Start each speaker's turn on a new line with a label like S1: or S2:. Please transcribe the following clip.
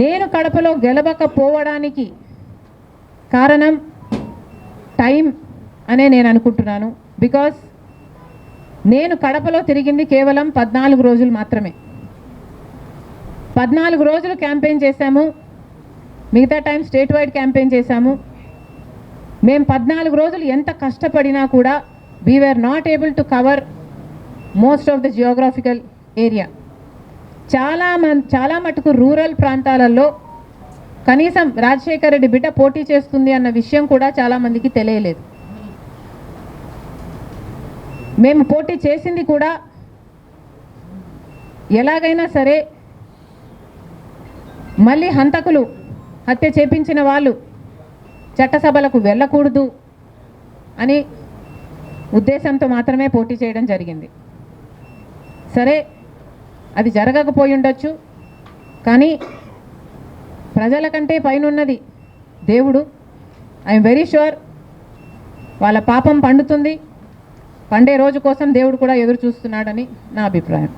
S1: నేను కడపలో గెలవకపోవడానికి కారణం టైం అనే నేను అనుకుంటున్నాను. బికాస్ నేను కడపలో తిరిగింది కేవలం 14 రోజులు మాత్రమే. 14 రోజులు క్యాంపెయిన్ చేశాము. మిగతా టైం స్టేట్ వైడ్ క్యాంపెయిన్ చేశాము. మేము 14 రోజులు ఎంత కష్టపడినా కూడా we were not able to cover most of the geographical area. చాలా మటుకు రూరల్ ప్రాంతాలలో కనీసం రాజశేఖర్ రెడ్డి బిడ్డ పోటీ చేస్తుంది అన్న విషయం కూడా చాలామందికి తెలియలేదు. మేము పోటీ చేసింది కూడా ఎలాగైనా సరే మళ్ళీ హంతకులు హత్య చేపించిన వాళ్ళు చట్టసభలకు వెళ్ళకూడదు అని ఉద్దేశంతో మాత్రమే పోటీ చేయడం జరిగింది. సరే, అది జరగకపోయి ఉండొచ్చు, కానీ ప్రజల కంటే పైనున్నది దేవుడు. ఐఎమ్ వెరీ షూర్ వాళ్ళ పాపం పండుతుంది. పండే రోజు కోసం దేవుడు కూడా ఎదురు చూస్తున్నాడని నా అభిప్రాయం.